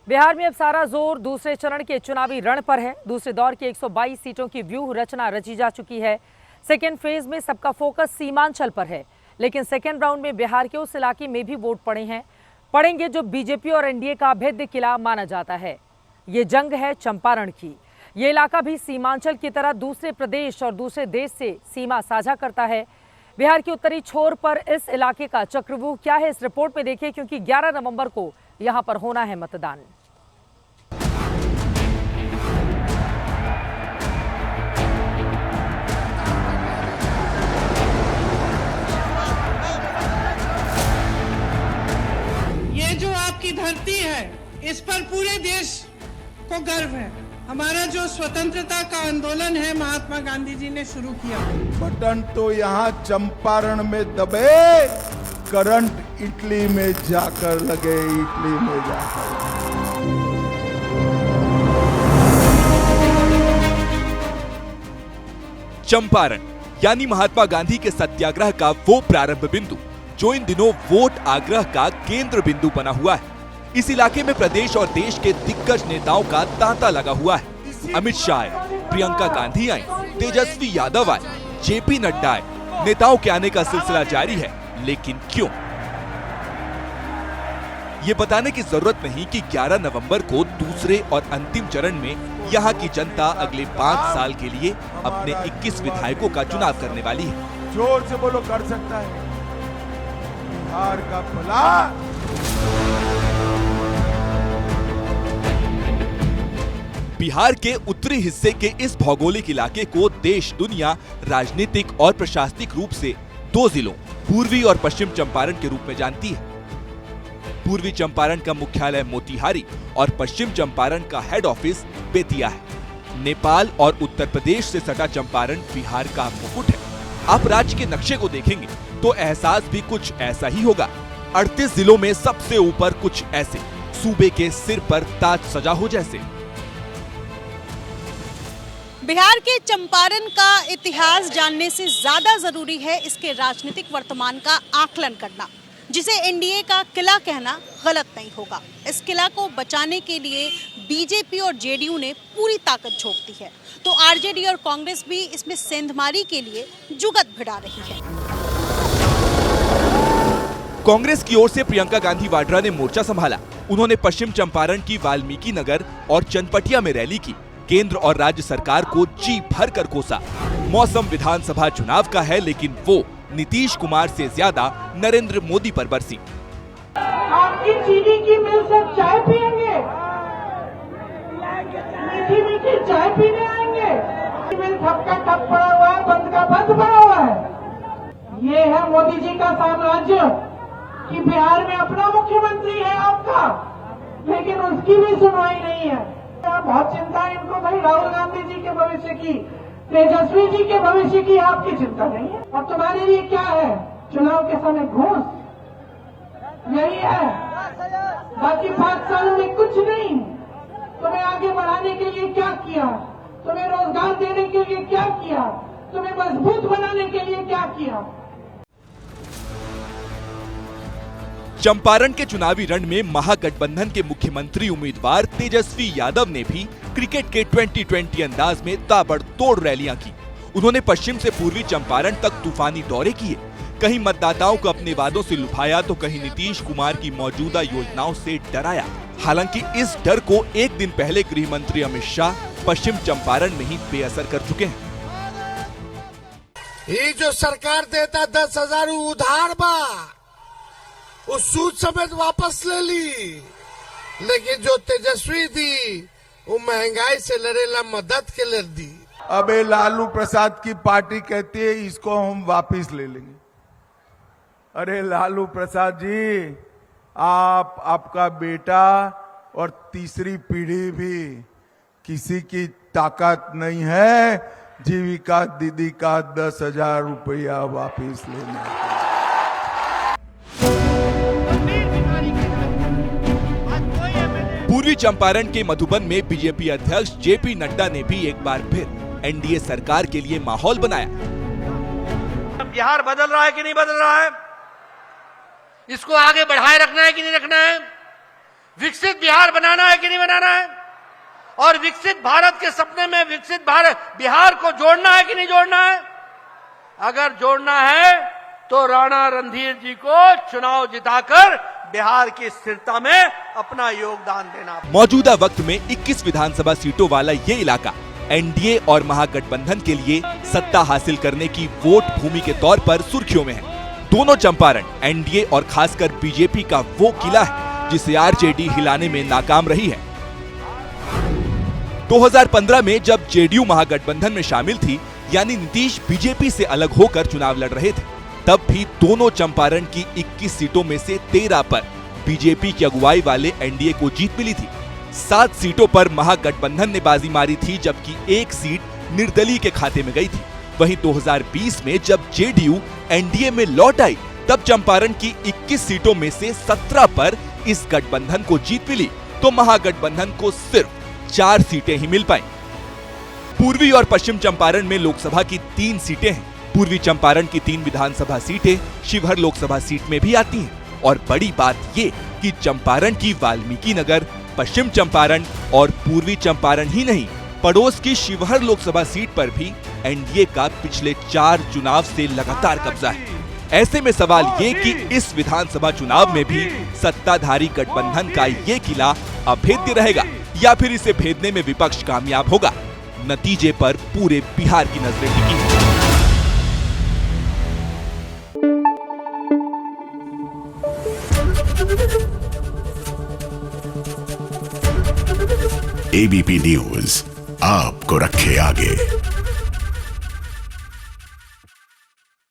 बिहार में अब सारा जोर दूसरे चरण के चुनावी रण पर है। दूसरे दौर की 122 सीटों की व्यूह रचना रची जा चुकी है। सेकेंड फेज में सबका फोकस सीमांचल पर है, लेकिन सेकेंड राउंड में बिहार के उस इलाके में भी वोट पड़ेंगे जो बीजेपी और एनडीए का अभेद्य किला माना जाता है। ये जंग है चंपारण की। ये इलाका भी सीमांचल की तरह दूसरे प्रदेश और दूसरे देश से सीमा साझा करता है। बिहार की उत्तरी छोर पर इस इलाके का चक्रव्यूह क्या है, इस रिपोर्ट में देखिए, क्योंकि 11 नवंबर को यहां पर होना है मतदान। ये जो आपकी धरती है, इस पर पूरे देश को गर्व है। हमारा जो स्वतंत्रता का आंदोलन है, महात्मा गांधी जी ने शुरू किया। बटन तो यहाँ चंपारण में दबे, करंट इटली में जाकर लगे, इटली में जाकर। चंपारण यानी महात्मा गांधी के सत्याग्रह का वो प्रारंभ बिंदु जो इन दिनों वोट आग्रह का केंद्र बिंदु बना हुआ है। इस इलाके में प्रदेश और देश के दिग्गज नेताओं का तांता लगा हुआ है। अमित शाह आए, प्रियंका गांधी आई, तेजस्वी यादव आए, जेपी नड्डा आए। नेताओं के आने का सिलसिला जारी है, लेकिन क्यों? ये बताने की जरूरत नहीं कि 11 नवंबर को दूसरे और अंतिम चरण में यहाँ की जनता अगले 5 साल के लिए अपने 21 विधायकों का चुनाव करने वाली है। जोर से बोलो, कर सकता है बिहार का भला। बिहार के उत्तरी हिस्से के इस भौगोलिक इलाके को देश दुनिया राजनीतिक और प्रशासनिक रूप से 2 जिलों पूर्वी और पश्चिम चंपारण के रूप में जानती है। पूर्वी चंपारण का मुख्यालय मोतिहारी और पश्चिम चंपारण का हेड ऑफिस बेतिया है। नेपाल और उत्तर प्रदेश से सटा चंपारण बिहार का मुकुट है। आप राज्य के नक्शे को देखेंगे तो एहसास भी कुछ ऐसा ही होगा। 38 जिलों में सबसे ऊपर कुछ ऐसे, सूबे के सिर पर ताज सजा हो जैसे। बिहार के चंपारण का इतिहास जानने से ज्यादा जरूरी है इसके राजनीतिक वर्तमान का आकलन करना, जिसे एनडीए का किला कहना गलत नहीं होगा। इस किला को बचाने के लिए बीजेपी और जेडीयू ने पूरी ताकत झोंक दी है, तो आरजेडी और कांग्रेस भी इसमें सेंधमारी के लिए जुगत भिड़ा रही है। कांग्रेस की ओर से प्रियंका गांधी वाड्रा ने मोर्चा संभाला। उन्होंने पश्चिम चंपारण की वाल्मीकि नगर और चनपटिया में रैली की। केंद्र और राज्य सरकार को जी भर कर कोसा। मौसम विधानसभा चुनाव का है, लेकिन वो नीतीश कुमार से ज्यादा नरेंद्र मोदी पर बरसी। आपकी चीनी की मिल से चाय पिएंगे, मीठी मीठी चाय पीने आएंगे। मिल ठप का ठप पड़ा हुआ है, बंद का बंद पड़ा हुआ है। ये है मोदी जी का साम्राज्य कि बिहार में अपना मुख्यमंत्री है आपका, लेकिन उसकी भी सुनवाई नहीं है। बहुत चिंता है इनको भाई, राहुल गांधी जी के भविष्य की, तेजस्वी जी के भविष्य की आपकी चिंता नहीं है। अब तुम्हारे लिए क्या है? चुनाव के समय घूस, यही है। बाकी 5 साल में कुछ नहीं। तुम्हें आगे बढ़ाने के लिए क्या किया? तुम्हें रोजगार देने के लिए क्या किया? तुम्हें मजबूत बनाने के लिए क्या किया? चंपारण के चुनावी रण में महागठबंधन के मुख्यमंत्री उम्मीदवार तेजस्वी यादव ने भी क्रिकेट के 2020 अंदाज में ताबड़तोड़ रैलियां की। उन्होंने पश्चिम से पूर्वी चंपारण तक तूफानी दौरे किए। कहीं मतदाताओं को अपने वादों से लुभाया तो कहीं नीतीश कुमार की मौजूदा योजनाओं से डराया। हालांकि इस डर को एक दिन पहले गृह मंत्री अमित शाह पश्चिम चंपारण में ही बेअसर कर चुके हैं। ये जो सरकार देता 10,000 उधार बा, उस सूद समेत वापस ले ली, लेकिन जो तेजस्वी दी वो महंगाई से लड़ेला मदद के लिए दी। अबे लालू प्रसाद की पार्टी कहती है इसको हम वापस ले लेंगे। अरे लालू प्रसाद जी, आप, आपका बेटा और तीसरी पीढ़ी भी किसी की ताकत नहीं है जीविका दीदी का 10,000 रुपया वापस लेने। पूर्वी चंपारण के मधुबन में बीजेपी अध्यक्ष जेपी नड्डा ने भी एक बार फिर एनडीए सरकार के लिए माहौल बनाया। बिहार बदल रहा है कि नहीं बदल रहा है? इसको आगे बढ़ाए रखना है कि नहीं रखना है? विकसित बिहार बनाना है कि नहीं बनाना है, और विकसित भारत के सपने में विकसित भारत बिहार को जोड़ना है कि नहीं जोड़ना है। अगर जोड़ना है तो राणा रणधीर जी को चुनाव जिताकर बिहार की स्थिरता में अपना योगदान देना। मौजूदा वक्त में 21 विधानसभा सीटों वाला ये इलाका एनडीए और महागठबंधन के लिए सत्ता हासिल करने की वोट भूमि के तौर पर सुर्खियों में है। दोनों चंपारण एनडीए और खासकर बीजेपी का वो किला है जिसे आरजेडी हिलाने में नाकाम रही है। 2015 में जब जेडीयू महागठबंधन में शामिल थी, यानी नीतीश बीजेपी से अलग होकर चुनाव लड़ रहे थे, तब भी दोनों चंपारण की 21 सीटों में से 13 पर बीजेपी की अगुवाई वाले एनडीए को जीत मिली थी। 7 सीटों पर महागठबंधन ने बाजी मारी थी, जबकि 1 सीट निर्दलीय के खाते में गई थी। वहीं 2020 में जब जेडीयू एनडीए में लौट आई, तब चंपारण की 21 सीटों में से 17 पर इस गठबंधन को जीत मिली, तो महागठबंधन को सिर्फ 4 सीटें ही मिल पाई। पूर्वी और पश्चिम चंपारण में लोकसभा की 3 सीटें हैं। पूर्वी चंपारण की 3 विधानसभा सीटें शिवहर लोकसभा सीट में भी आती हैं। और बड़ी बात ये कि चंपारण की वाल्मीकि नगर, पश्चिम चंपारण और पूर्वी चंपारण ही नहीं, पड़ोस की शिवहर लोकसभा सीट पर भी एनडीए का पिछले 4 चुनाव से लगातार कब्जा है। ऐसे में सवाल ये कि इस विधानसभा चुनाव में भी सत्ताधारी गठबंधन का ये किला अभेद्य रहेगा या फिर इसे भेदने में विपक्ष कामयाब होगा। नतीजे पर पूरे बिहार की नजरें टिकी हैं। एबीपी न्यूज आपको रखे आगे।